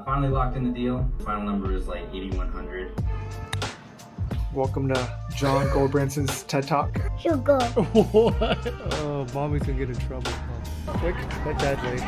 Finally locked in the deal. Final number is like 8,100. Welcome to John Goldbranson's TED Talk. Sugar. What? Oh, mommy's gonna get in trouble. Quick, let dad wait.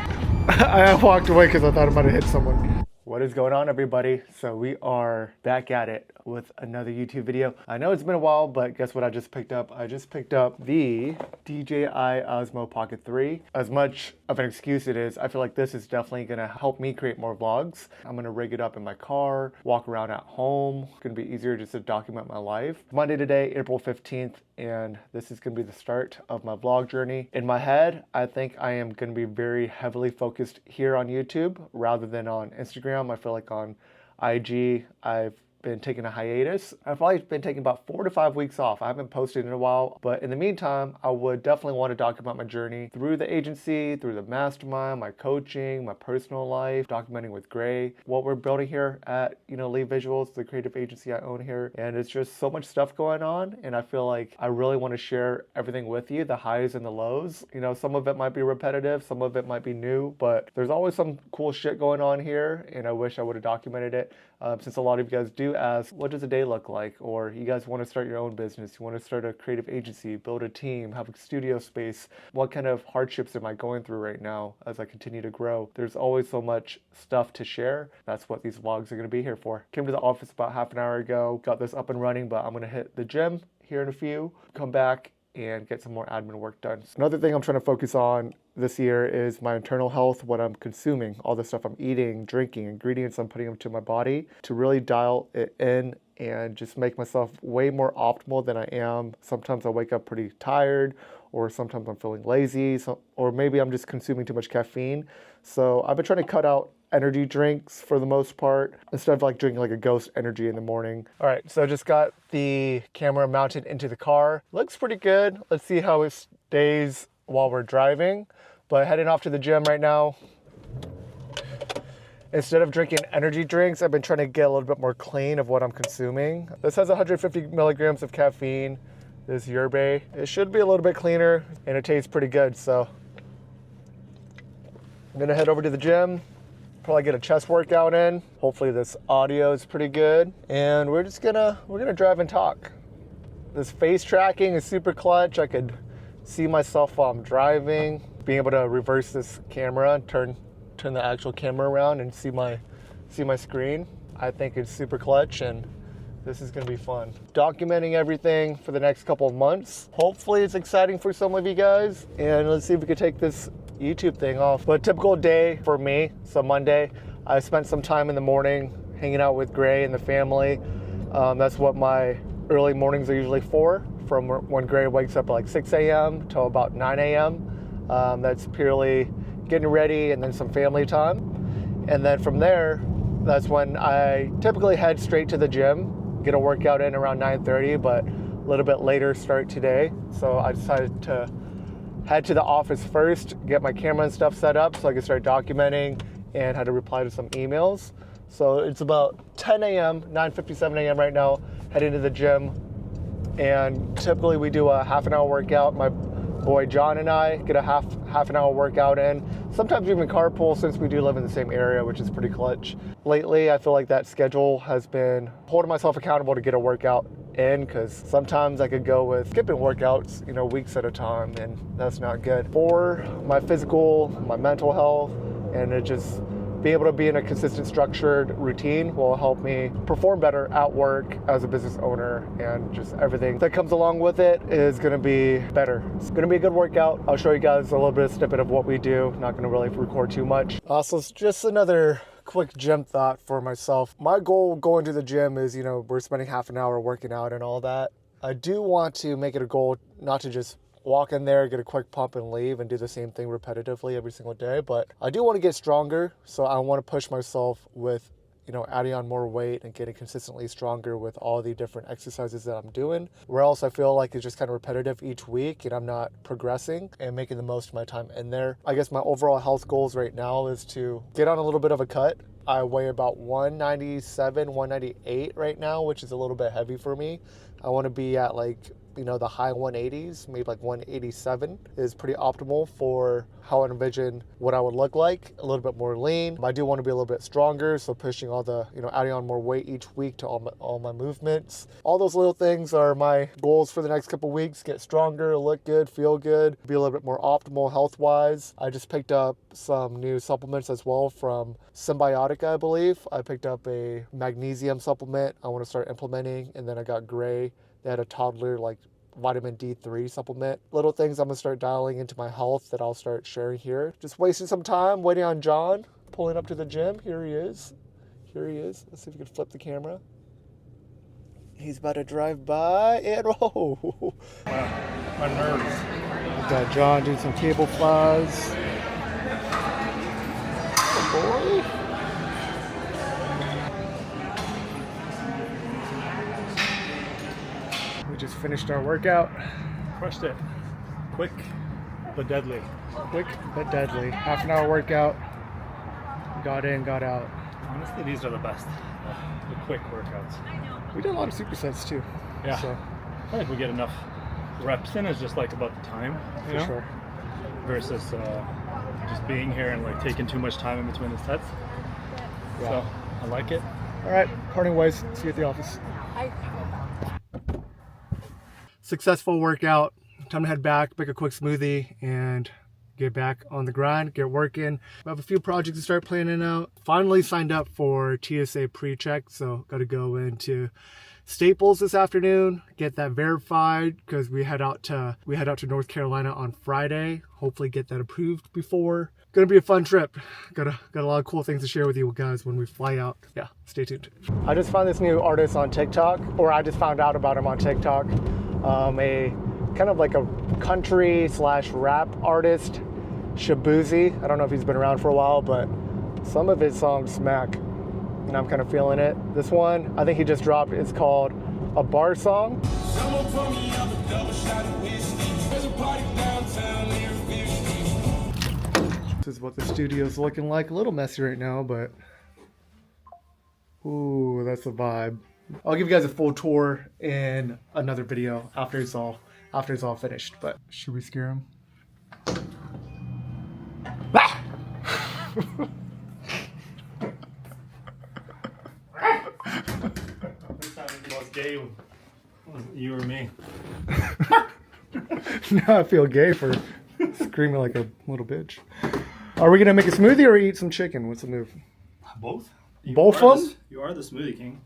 I walked away because I thought I might have hit someone. What is going on, everybody? So we are back at it with another YouTube video. I know it's been a while, but guess what I just picked up? I just picked up the DJI Osmo Pocket 3. As much of an excuse it is, I feel like this is definitely gonna help me create more vlogs. I'm gonna rig it up in my car, walk around at home. It's gonna be easier just to document my life. Monday today, April 15th, and this is gonna be the start of my vlog journey. In my head, I think I am gonna be very heavily focused here on YouTube rather than on Instagram. I feel like on IG, I've been taking a hiatus. I've probably been taking about 4 to 5 weeks off. I haven't posted in a while, but in the meantime, I would definitely want to document my journey through the agency, through the mastermind, my coaching, my personal life, documenting with Gray, what we're building here at, Lee Visuals, the creative agency I own here. And it's just so much stuff going on. And I feel like I really want to share everything with you, the highs and the lows. Some of it might be repetitive, some of it might be new, but there's always some cool shit going on here. And I wish I would have documented it. Since a lot of you guys do ask, what does a day look like? Or you guys want to start your own business, you want to start a creative agency, build a team, have a studio space. What kind of hardships am I going through right now as I continue to grow? There's always so much stuff to share. That's what these vlogs are going to be here for. Came to the office about half an hour ago, got this up and running, but I'm going to hit the gym here in a few, come back and get some more admin work done. Another thing I'm trying to focus on this year is my internal health, what I'm consuming, all the stuff I'm eating, drinking, ingredients I'm putting into my body to really dial it in and just make myself way more optimal than I am. Sometimes I wake up pretty tired, or sometimes I'm feeling lazy, or maybe I'm just consuming too much caffeine. So I've been trying to cut out energy drinks for the most part, instead of like drinking like a Ghost energy in the morning. All right, so I just got the camera mounted into the car. Looks pretty good. Let's see how it stays while we're driving. But heading off to the gym right now. Instead of drinking energy drinks, I've been trying to get a little bit more clean of what I'm consuming. This has 150 milligrams of caffeine, this yerba. It should be a little bit cleaner and it tastes pretty good. So I'm gonna head over to the gym, probably get a chest workout in. Hopefully this audio is pretty good. And we're gonna drive and talk. This face tracking is super clutch. I could see myself while I'm driving, being able to reverse this camera, turn the actual camera around and see my screen. I think it's super clutch and this is gonna be fun. Documenting everything for the next couple of months. Hopefully it's exciting for some of you guys, and let's see if we could take this YouTube thing off. But a typical day for me, so Monday, I spent some time in the morning hanging out with Gray and the family. That's what my early mornings are usually for, from when Gray wakes up at like 6 a.m. till about 9 a.m. That's purely getting ready and then some family time. And then from there, that's when I typically head straight to the gym, get a workout in around 9:30, but a little bit later start today. So I decided to head to the office first, get my camera and stuff set up so I could start documenting and had to reply to some emails. So it's about 10 a.m., 9:57 a.m. right now, heading to the gym. And typically we do a half an hour workout. My boy John and I get a half an hour workout in. Sometimes even carpool since we do live in the same area, which is pretty clutch. Lately, I feel like that schedule has been holding myself accountable to get a workout in, because sometimes I could go with skipping workouts, weeks at a time, and that's not good for my physical, my mental health, and it just be able to be in a consistent, structured routine will help me perform better at work as a business owner, and just everything that comes along with it is going to be better. It's going to be a good workout. I'll show you guys a little bit of snippet of what we do. Not going to really record too much. Also, just another quick gym thought for myself. My goal going to the gym is, we're spending half an hour working out and all that. I do want to make it a goal not to just walk in there, get a quick pump and leave and do the same thing repetitively every single day. But I do want to get stronger. So I want to push myself with, adding on more weight and getting consistently stronger with all the different exercises that I'm doing. Where else I feel like it's just kind of repetitive each week and I'm not progressing and making the most of my time in there. I guess my overall health goals right now is to get on a little bit of a cut. I weigh about 197, 198 right now, which is a little bit heavy for me. I want to be at like you know, the high 180s, maybe like 187 is pretty optimal for how I envision what I would look like. A little bit more lean. I do want to be a little bit stronger, so pushing all the, you know, adding on more weight each week to all my movements. All those little things are my goals for the next couple weeks. Get stronger, look good, feel good, be a little bit more optimal health-wise. I just picked up some new supplements as well from Symbiotica, I believe. I picked up a magnesium supplement I want to start implementing, and then I got Gray. They had a toddler like vitamin D3 supplement. Little things I'm gonna start dialing into my health that I'll start sharing here. Just wasting some time waiting on John, pulling up to the gym. Here he is. Here he is. Let's see if we can flip the camera. He's about to drive by and oh, My nerves. we got John doing some cable flies. Oh boy. We just finished our workout. Crushed it. Quick but deadly. Quick but deadly. Half an hour workout. Got in, got out. Honestly, these are the best. The quick workouts. We did a lot of supersets too. Yeah. So, I feel like we get enough reps in. It's just like about the time, you for know? sure. Versus just being here and like taking too much time in between the sets. Yeah. So I like it. All right, parting ways. See you at the office. Successful workout. Time to head back, make a quick smoothie, and get back on the grind, get working. We have a few projects to start planning out. Finally signed up for TSA pre-check, so got to go into Staples this afternoon, get that verified because we head out to North Carolina on Friday. Hopefully get that approved before. Gonna be a fun trip. Got a lot of cool things to share with you guys when we fly out. Yeah, stay tuned. I just found this new artist on TikTok, or I just found out about him on TikTok. A kind of like a country / rap artist, Shabuzi. I don't know if he's been around for a while, but some of his songs smack, and I'm kind of feeling it. This one, I think he just dropped, it's called A Bar Song. This is what the studio's looking like. A little messy right now, but ooh, that's the vibe. I'll give you guys a full tour in another video after it's all finished. But should we scare him? Ah! This time it was gay. You or me. Now I feel gay for screaming like a little bitch. Are we gonna make a smoothie or eat some chicken? What's the move? Both? Both of them? You are the Smoothie King.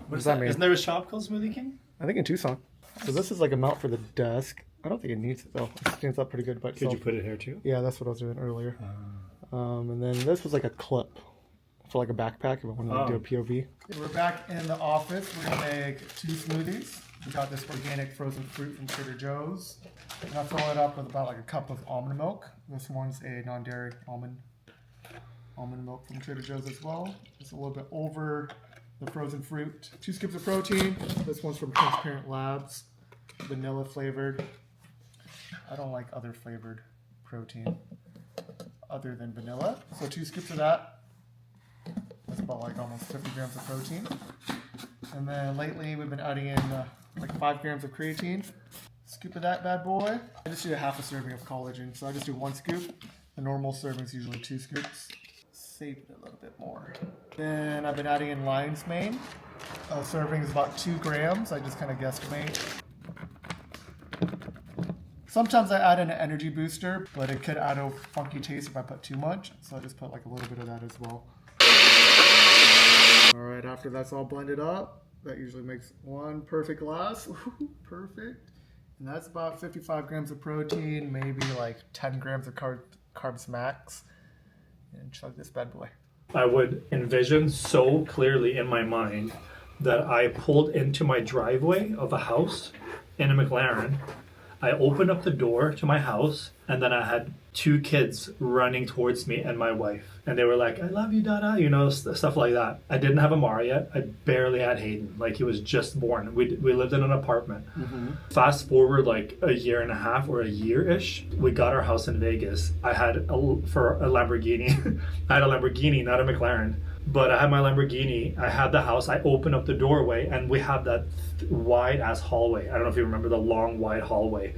What does that mean? Isn't there a shop called Smoothie King? I think in Tucson. So this is like a mount for the desk. I don't think it needs it though. It stands up pretty good by itself. Could you put it here too? Yeah, that's what I was doing earlier. And then this was like a clip for like a backpack if I wanted to do a POV. Okay, we're back in the office. We're gonna make 2 smoothies. We got this organic frozen fruit from Trader Joe's. And I fill it up with about like a cup of almond milk. This one's a non-dairy almond milk from Trader Joe's as well. Just a little bit over the frozen fruit. 2 scoops of protein. This one's from Transparent Labs, vanilla flavored. I don't like other flavored protein other than vanilla. So 2 scoops of that. That's about like almost 50 grams of protein. And then lately we've been adding in like 5 grams of creatine. Scoop of that bad boy. I just do a half a serving of collagen, so I just do 1 scoop. The normal serving is usually 2 scoops. Save it a little bit more. Then I've been adding in lion's mane. A serving is about 2 grams. I just kind of guesstimate. Sometimes I add in an energy booster, but it could add a funky taste if I put too much. So I just put like a little bit of that as well. All right, after that's all blended up, that usually makes 1 perfect glass. Ooh, perfect. And that's about 55 grams of protein, maybe like 10 grams of carbs max. And chug this bad boy. I would envision so clearly in my mind that I pulled into my driveway of a house in a McLaren. I opened up the door to my house, and then I had 2 kids running towards me and my wife. And they were like, I love you, Dada, you know, stuff like that. I didn't have Amara yet. I barely had Hayden. Like, he was just born. We lived in an apartment. Mm-hmm. Fast forward like a year and a half or a year-ish, we got our house in Vegas. I had for a Lamborghini. I had a Lamborghini, not a McLaren. But I had my Lamborghini, I had the house, I opened up the doorway, and we have that wide ass hallway. I don't know if you remember the long, wide hallway.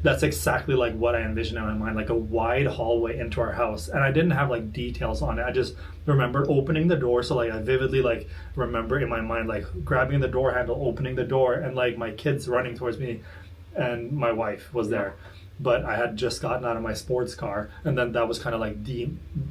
That's exactly like what I envisioned in my mind, like a wide hallway into our house. And I didn't have like details on it. I just remember opening the door. So like I vividly like remember in my mind, like grabbing the door handle, opening the door, and like my kids running towards me, and my wife was there. But I had just gotten out of my sports car, and then that was kind of like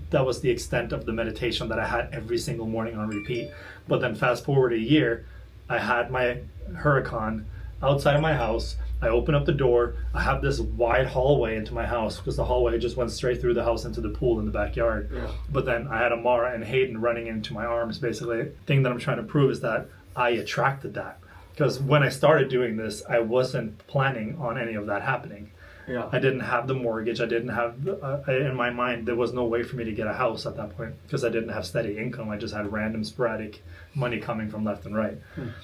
that was the extent of the meditation that I had every single morning on repeat. But then fast forward a year, I had my Huracan outside of my house. I open up the door. I have this wide hallway into my house because the hallway just went straight through the house into the pool in the backyard. Yeah. But then I had Amara and Hayden running into my arms. Basically, the thing that I'm trying to prove is that I attracted that. Because when I started doing this, I wasn't planning on any of that happening. Yeah. I didn't have the mortgage. I didn't have, in my mind, there was no way for me to get a house at that point because I didn't have steady income. I just had random sporadic money coming from left and right.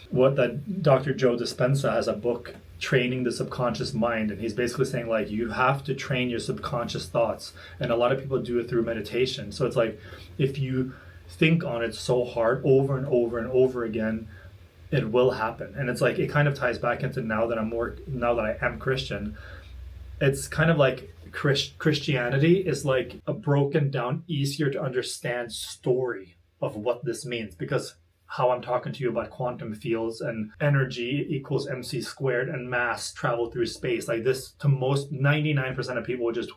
What that Dr. Joe Dispenza has a book, Training the Subconscious Mind, and he's basically saying like you have to train your subconscious thoughts, and a lot of people do it through meditation. So it's like if you think on it so hard over and over and over again, it will happen. And it's like it kind of ties back into now that I am Christian. It's kind of like Christianity is like a broken down, easier to understand story of what this means, because how I'm talking to you about quantum fields and energy equals mc squared and mass travel through space, like this to most 99% of people would just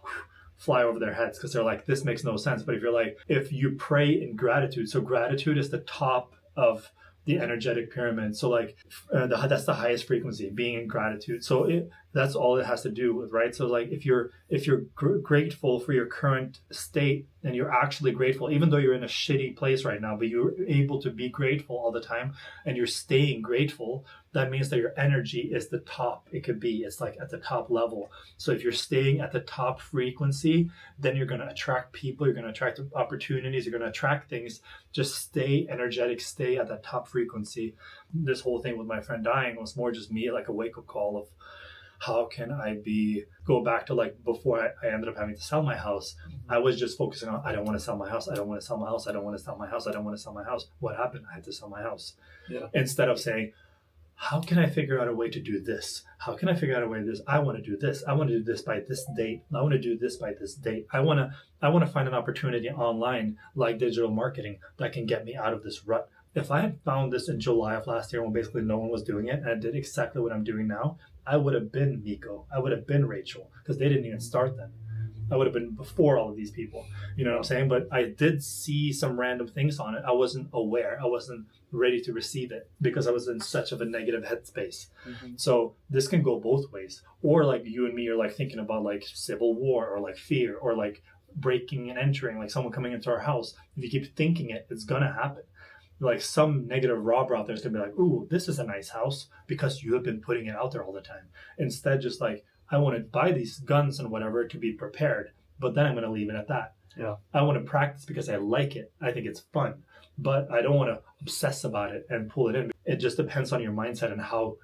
fly over their heads because they're like, this makes no sense. But if you pray in gratitude, so gratitude is the top of the energetic pyramid. So like that's the highest frequency, being in gratitude. So that's all it has to do with, right? So like if you're grateful for your current state, and you're actually grateful, even though you're in a shitty place right now, but you're able to be grateful all the time and you're staying grateful, that means that your energy is the top it could be. It's like at the top level. So if you're staying at the top frequency, then you're going to attract people, you're going to attract opportunities, you're going to attract things. Just stay energetic, stay at that top frequency. This whole thing with my friend dying was more just me, like a wake-up call of how can I go back to like before I ended up having to sell my house. I was just focusing on, I don't want to sell my house. I don't want to sell my house. I don't want to sell my house. I don't want to sell my house. What happened? I had to sell my house. Yeah. Instead of saying, how can I figure out a way to do this? How can I figure out a way to do this? I want to do this. I want to do this by this date. I want to do this by this date. I want to find an opportunity online like digital marketing that can get me out of this rut. If I had found this in July of last year when basically no one was doing it, and I did exactly what I'm doing now, I would have been Nico. I would have been Rachel, because they didn't even start then. I would have been before all of these people. You know what I'm saying? But I did see some random things on it. I wasn't aware. I wasn't ready to receive it because I was in such of a negative headspace. Mm-hmm. So this can go both ways. Or like you and me are like thinking about like civil war or like fear or like breaking and entering, like someone coming into our house. If you keep thinking it, it's going to happen. Like some negative robber out there is going to be like, ooh, this is a nice house because you have been putting it out there all the time. Instead, just like, I want to buy these guns and whatever to be prepared, but then I'm going to leave it at that. Yeah. I want to practice because I like it. I think it's fun, but I don't want to obsess about it and pull it in. It just depends on your mindset and how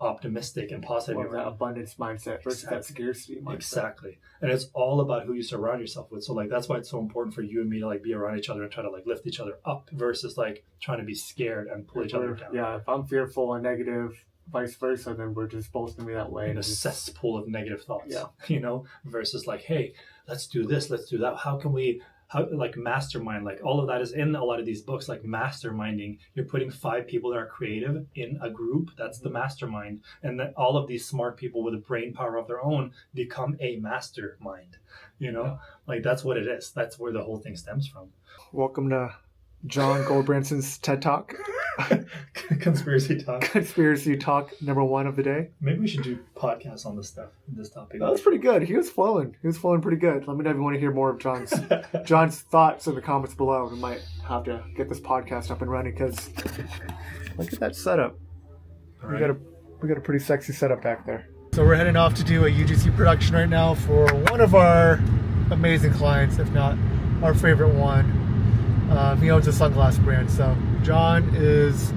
optimistic and positive you are. That abundance mindset versus that scarcity mindset. Exactly. And it's all about who you surround yourself with. So like, that's why it's so important for you and me to like be around each other and try to like lift each other up versus like trying to be scared and pull each other down. Yeah. If I'm fearful and negative, vice versa, then we're just both gonna be that way. In a cesspool of negative thoughts. Yeah. You know, versus like, hey, let's do this, let's do that. How like mastermind, like all of that is in a lot of these books, like masterminding. You're putting 5 people that are creative in a group. That's the mastermind. And then all of these smart people with a brain power of their own become a mastermind. You know, like that's what it is. That's where the whole thing stems from. Welcome to John Goldbranson's TED Talk. Conspiracy talk. Conspiracy talk number 1 of the day. Maybe we should do podcasts on this topic. That was pretty good. He was flowing pretty good. Let me know if you want to hear more of John's thoughts in the comments below. We might have to get this podcast up and running because look at that setup. Right. We got a pretty sexy setup back there. So we're heading off to do a UGC production right now for one of our amazing clients, if not our favorite one. He owns a sunglass brand, so John is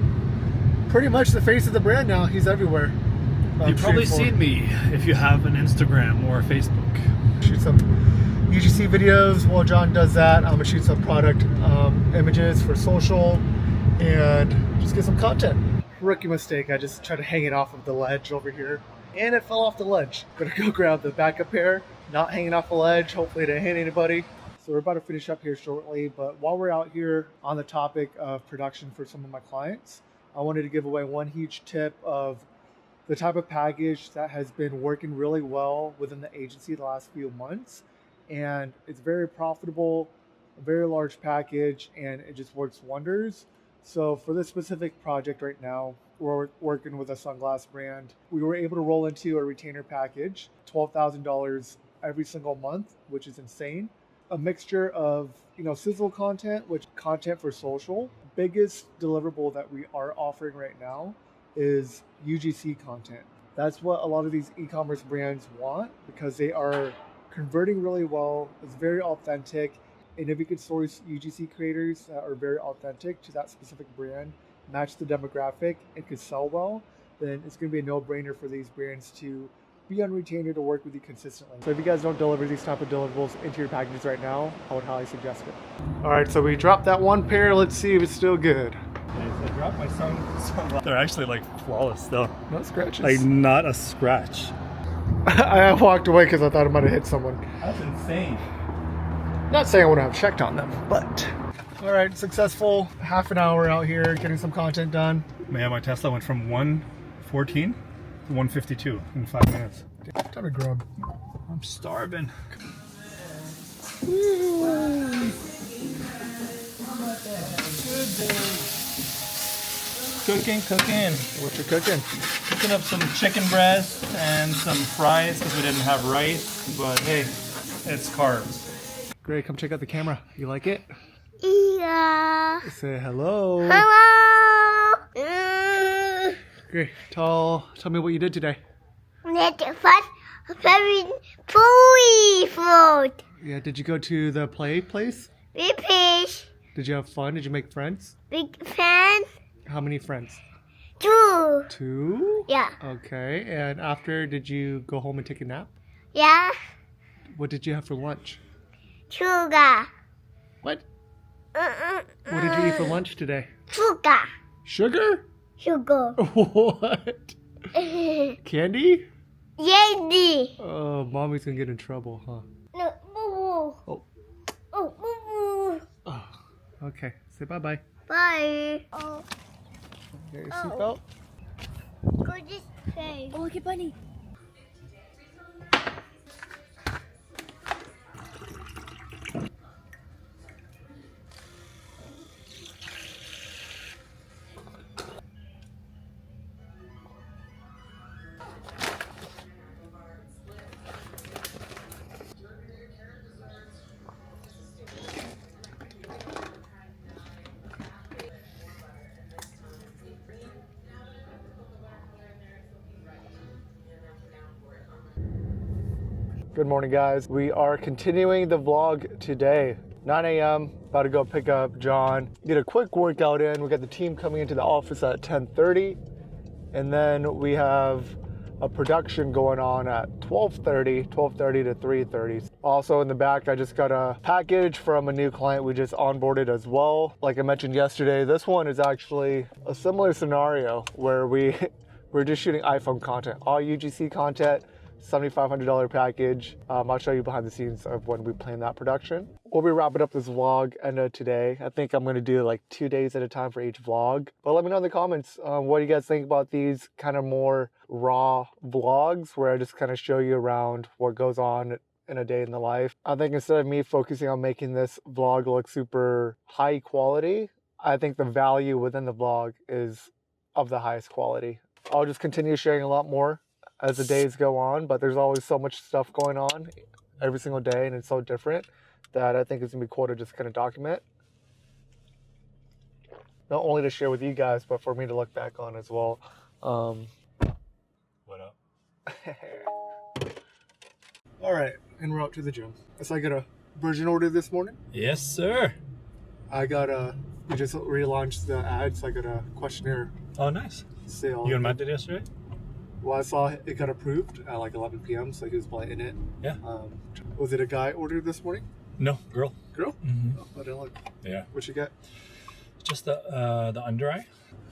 pretty much the face of the brand now. He's everywhere. You've probably seen me if you have an Instagram or a Facebook. Shoot some UGC videos while John does that. I'm gonna shoot some product images for social and just get some content. Rookie mistake, I just tried to hang it off of the ledge over here and it fell off the ledge. Gonna go grab the backup pair, not hanging off the ledge, hopefully it didn't hit anybody. So we're about to finish up here shortly, but while we're out here on the topic of production for some of my clients, I wanted to give away one huge tip of the type of package that has been working really well within the agency the last few months. And it's very profitable, a very large package, and it just works wonders. So for this specific project right now, we're working with a sunglass brand. We were able to roll into a retainer package, $12,000 every single month, which is insane. A mixture of, sizzle content, which content for social. Biggest deliverable that we are offering right now is UGC content. That's what a lot of these e-commerce brands want because they are converting really well. It's very authentic. And if you could source UGC creators that are very authentic to that specific brand, match the demographic, and could sell well, then it's going to be a no-brainer for these brands to be on retainer to work with you consistently. So if you guys don't deliver these type of deliverables into your packages right now, I would highly suggest it. All right, so we dropped that one pair. Let's see if it's still good. I dropped my sunglasses. They're actually like flawless though. No scratches. Like not a scratch. I walked away because I thought I might have hit someone. That's insane. Not saying I wouldn't have checked on them, but. All right, successful half an hour out here getting some content done. Man, my Tesla went from 114 to 152 in 5 minutes. Time to grub. I'm starving. Cooking. What you cooking? Cooking up some chicken breast and some fries because we didn't have rice. But hey, it's carbs. Great, come check out the camera. You like it? Yeah. Say hello. Hello. Great. Tell me what you did today. Let's first very food. Yeah, did you go to the play place? Big fish. Did you have fun? Did you make friends? Big fan. How many friends? 2. 2? Yeah. Okay, and after, did you go home and take a nap? Yeah. What did you have for lunch? Sugar. What? What did you eat for lunch today? Sugar. Sugar? Sugar. What? Candy? Yandy. Oh, mommy's gonna get in trouble, huh? No, boo. Oh. Oh, boo. Oh, okay. Say bye-bye. Bye. Oh, Get your seatbelt. go this way. Oh, look at Bunny. Good morning, guys. We are continuing the vlog today. 9 a.m. About to go pick up John. Get a quick workout in. We got the team coming into the office at 10:30, and then we have a production going on at 12:30 to 3:30. Also in the back, I just got a package from a new client we just onboarded as well. Like I mentioned yesterday, this one is actually a similar scenario where we're just shooting iPhone content, all UGC content. $7,500 package. I'll show you behind the scenes of when we plan that production. We'll be wrapping up this vlog end of today. I think I'm gonna do like 2 days at a time for each vlog. But let me know in the comments what do you guys think about these kind of more raw vlogs where I just kind of show you around what goes on in a day in the life. I think instead of me focusing on making this vlog look super high quality, I think the value within the vlog is of the highest quality. I'll just continue sharing a lot more as the days go on, but there's always so much stuff going on every single day and it's so different that I think it's gonna be cool to just kind of document. Not only to share with you guys, but for me to look back on as well. What up? All right, and we're out to the gym. So I got a version order this morning. Yes, sir. I got we just relaunched the ad, so I got a questionnaire Oh, nice. sale. You and Matt did yesterday? Well, I saw it got approved at like 11 p.m., so he was in it. Yeah. Trying ordered. Was it a guy ordered this morning? No, girl. Girl? Mm-hmm. Oh, I didn't look. Yeah. What'd you get? Just the under eye.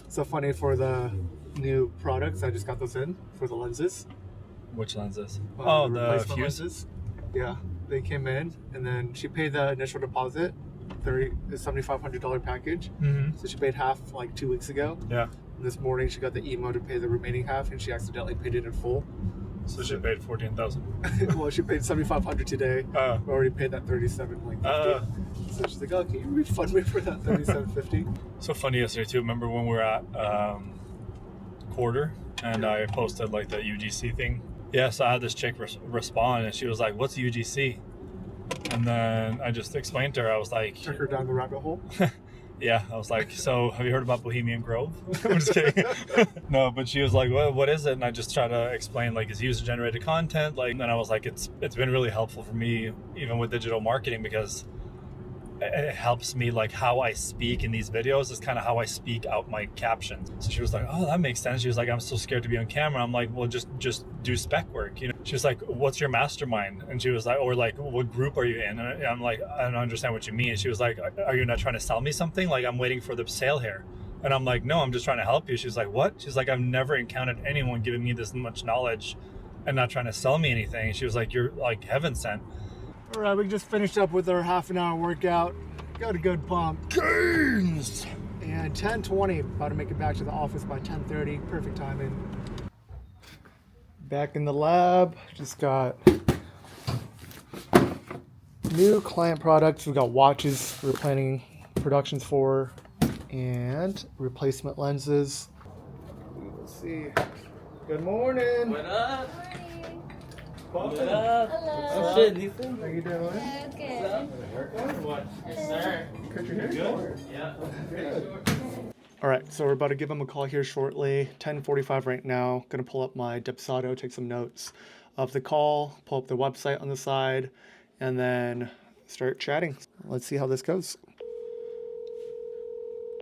So funny for the new products. I just got those in for the lenses. Which lenses? The the replacement fuse. lenses. Yeah, they came in, and then she paid the initial deposit, the $7,500 package. Mm-hmm. So she paid half like 2 weeks ago. Yeah. And this morning she got the email to pay the remaining half, and she accidentally paid it in full. So she paid 14,000. Well, she paid $7,500 today. We already paid that $37.50. So she's like, "Oh, can you refund me for that $37.50?" So funny yesterday too. Remember when we were at Quarter and I posted like the UGC thing? Yeah, so I had this chick respond and she was like, "What's UGC?" And then I just explained to her. I was like, Took her down the rabbit hole. yeah, I was like, "So have you heard about Bohemian Grove?" I'm just kidding. No, but she was like, "Well, what is it?" And I just try to explain like it's user generated content. Like, and then I was like, it's been really helpful for me even with digital marketing because it helps me like how I speak in these videos is kind of how I speak out my captions. So she was like, "Oh, that makes sense." She was like, "I'm so scared to be on camera." I'm like, "Well, just do spec work, you know." She was like, "What's your mastermind?" And she was like, or like, "What group are you in?" And I'm like, "I don't understand what you mean." And she was like, "Are you not trying to sell me something? Like I'm waiting for the sale here." And I'm like, "No, I'm just trying to help you." She's like, "What?" She's like, "I've never encountered anyone giving me this much knowledge and not trying to sell me anything." She was like, "You're like heaven sent." All right, we just finished up with our half-an-hour workout. Got a good pump. Gains! And 10:20, about to make it back to the office by 10:30. Perfect timing. Back in the lab, just got new client products. We got watches we're planning productions for, and replacement lenses. Let's see. Good morning. What up? What up? Hello. Oh shit, Ethan. How you doing? Okay. What? Yes, sir. Cut your hair? Good. Yeah. All right, so we're about to give him a call here shortly. 10:45 right now. Gonna pull up my Depsado, take some notes of the call, pull up the website on the side, and then start chatting. Let's see how this goes.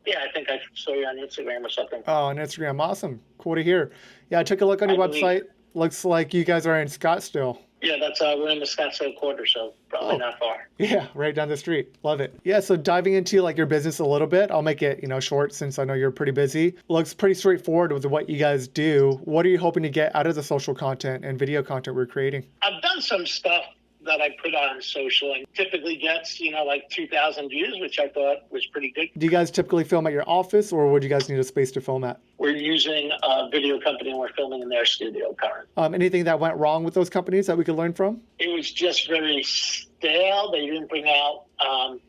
Yeah, I think I saw you on Instagram or something. Oh, on Instagram, awesome. Cool to hear. Yeah, I took a look on your website. Looks like you guys are in Scottsdale. Yeah, that's we're in the Scottsdale Quarter, so probably not far. Yeah, right down the street. Love it. Yeah, so diving into like your business a little bit, I'll make it, short since I know you're pretty busy. Looks pretty straightforward with what you guys do. What are you hoping to get out of the social content and video content we're creating? I've done some stuff that I put on social and typically gets, like 2,000 views, which I thought was pretty good. Do you guys typically film at your office or would you guys need a space to film at? We're using a video company and we're filming in their studio currently. Anything that went wrong with those companies that we could learn from? It was just very stale. They didn't bring out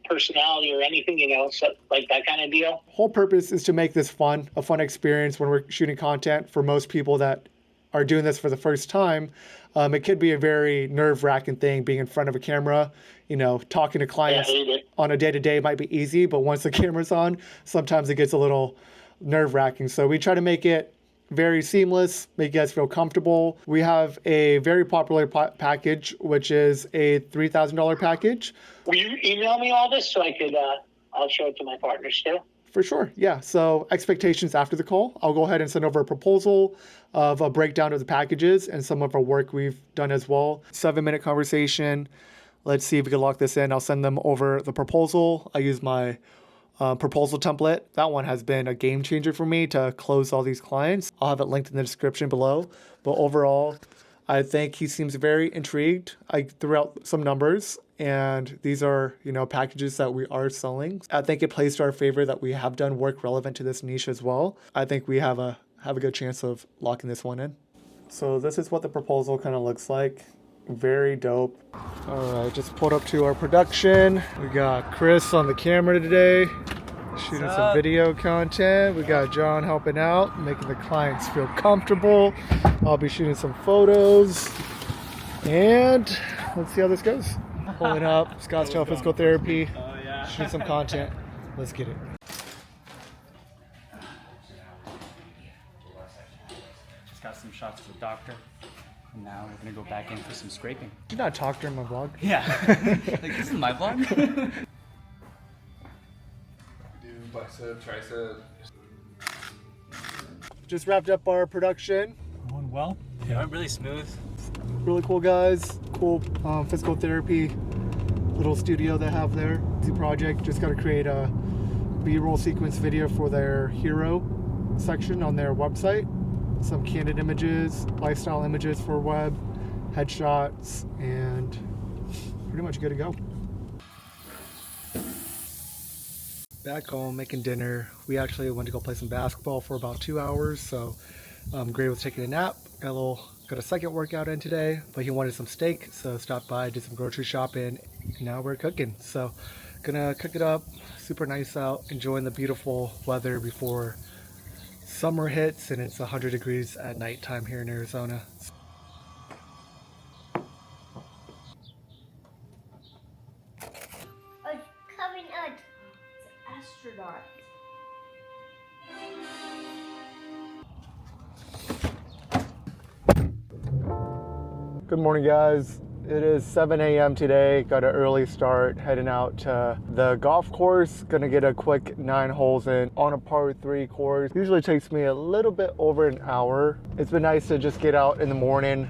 personality or anything, so like that kind of deal. Whole purpose is to make this fun, a fun experience when we're shooting content for most people that are doing this for the first time. It could be a very nerve-wracking thing being in front of a camera, talking to clients on a day-to-day might be easy, but once the camera's on, sometimes it gets a little nerve-wracking. So we try to make it very seamless, make you guys feel comfortable. We have a very popular package, which is a $3,000 package. Will you email me all this so I could, I'll show it to my partners too? For sure, yeah. So expectations after the call. I'll go ahead and send over a proposal of a breakdown of the packages and some of our work we've done as well. 7-minute conversation. Let's see if we can lock this in. I'll send them over the proposal. I use my proposal template. That one has been a game changer for me to close all these clients. I'll have it linked in the description below. But overall, I think he seems very intrigued. I threw out some numbers, and these are, packages that we are selling. I think it plays to our favor that we have done work relevant to this niche as well. I think we have a good chance of locking this one in. So this is what the proposal kind of looks like. Very dope. All right, just pulled up to our production. We got Chris on the camera today, shooting some video content. We got John helping out, making the clients feel comfortable. I'll be shooting some photos. And let's see how this goes. Pulling up, Scottsdale Physical Therapy, shoot some content. Let's get it. Just got some shots of the doctor. And now we're gonna go back in for some scraping. Did you not talk during my vlog? Yeah. Like, this is my vlog. Do bicep, tricep. Just wrapped up our production. Going well? It went really smooth. Really cool guys. Cool physical therapy little studio they have there. Easy project. Just got to create a B-roll sequence video for their hero section on their website. Some candid images, lifestyle images for web, headshots, and pretty much good to go. Back home making dinner. We actually went to go play some basketball for about 2 hours, so Gray was taking a nap. Got a second workout in today, but he wanted some steak, so stopped by, did some grocery shopping, and now we're cooking. So gonna cook it up. Super nice out, enjoying the beautiful weather before summer hits and it's 100 degrees at nighttime here in Arizona. It's coming out. It's astronaut. Good morning, guys. It is 7 a.m. today. Got an early start heading out to the golf course. Gonna get a quick 9 holes in on a par 3 course. Usually takes me a little bit over an hour. It's been nice to just get out in the morning,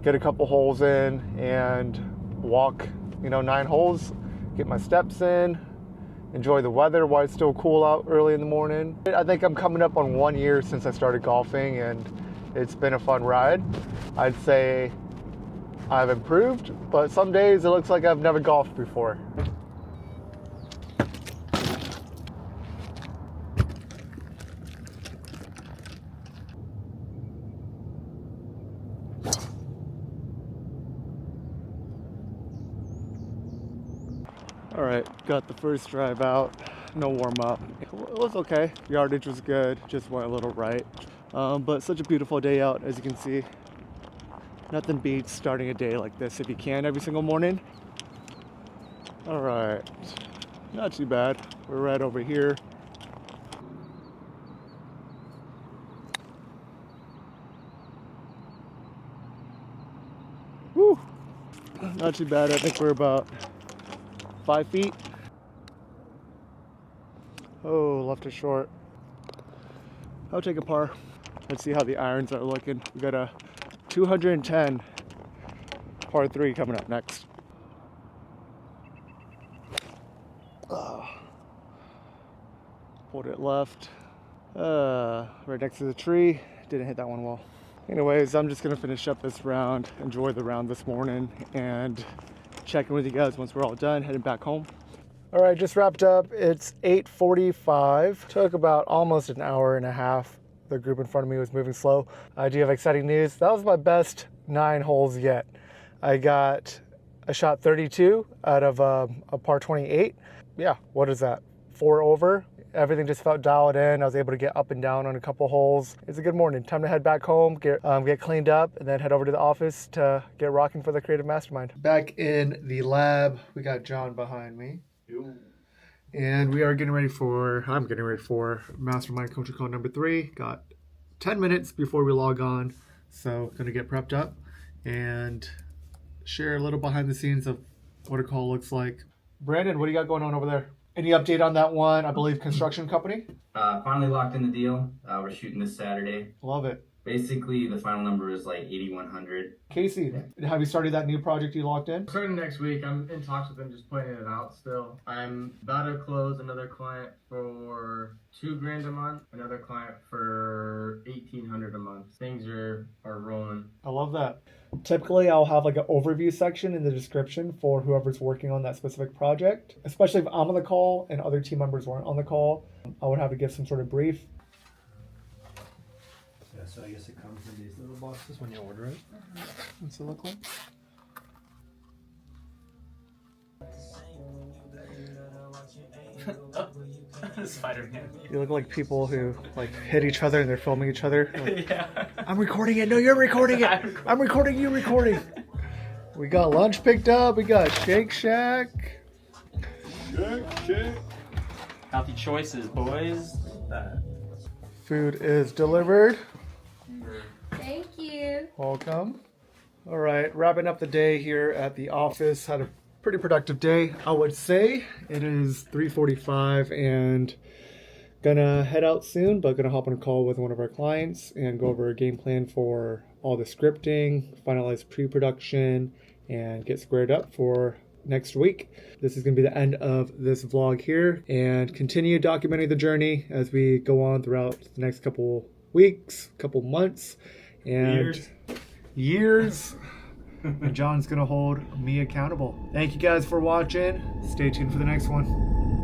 get a couple holes in and walk, 9 holes, get my steps in, enjoy the weather while it's still cool out early in the morning. I think I'm coming up on 1 year since I started golfing and it's been a fun ride. I'd say I've improved, but some days it looks like I've never golfed before. All right, got the first drive out, no warm up. It was okay, yardage was good, just went a little right. But such a beautiful day out, as you can see. Nothing beats starting a day like this if you can every single morning. All right, not too bad. We're right over here. Woo, not too bad. I think we're about 5 feet. Oh, left it short. I'll take a par. Let's see how the irons are looking. We got a 210 par 3 coming up next. Pulled it left, right next to the tree. Didn't hit that one well. Anyways, I'm just gonna finish up this round, enjoy the round this morning, and check in with you guys once we're all done, heading back home. All right, just wrapped up. It's 8:45. Took about almost an hour and a half. The group in front of me was moving slow. I do have exciting news. That was my best 9 holes yet. I shot 32 out of a par 28. Yeah, what is that? 4 over. Everything just felt dialed in. I was able to get up and down on a couple holes. It's a good morning. Time to head back home, get cleaned up, and then head over to the office to get rocking for the Creative Mastermind. Back in the lab, we got John behind me. And I'm getting ready for Mastermind Coaching Call number 3. Got 10 minutes before we log on. So gonna get prepped up and share a little behind the scenes of what a call looks like. Brandon, what do you got going on over there? Any update on that one, I believe, construction company? Finally locked in the deal. We're shooting this Saturday. Love it. Basically, the final number is like 8,100. Casey, have you started that new project you locked in? Starting next week, I'm in talks with them, just planning it out still. I'm about to close another client for $2,000 a month, another client for $1,800 a month. Things are rolling. I love that. Typically, I'll have like an overview section in the description for whoever's working on that specific project. Especially if I'm on the call and other team members weren't on the call, I would have to give some sort of brief. Yeah, so I guess it comes in these little boxes when you order it. What's it look like? Spider-Man. You look like people who like hit each other and they're filming each other. Like, Yeah. I'm recording it. No, you're recording it. I'm recording you recording. We got lunch picked up. We got Shake Shack. Healthy choices, boys. Food is delivered. Thank you. Welcome. All right, wrapping up the day here at the office. Had a pretty productive day, I would say. It is 3:45 and gonna head out soon, but gonna hop on a call with one of our clients and go over a game plan for all the scripting, finalize pre-production, and get squared up for next week. This is going to be the end of this vlog here, and continue documenting the journey as we go on throughout the next couple weeks, couple months, and years. And John's going to hold me accountable. Thank you guys for watching. Stay tuned for the next one.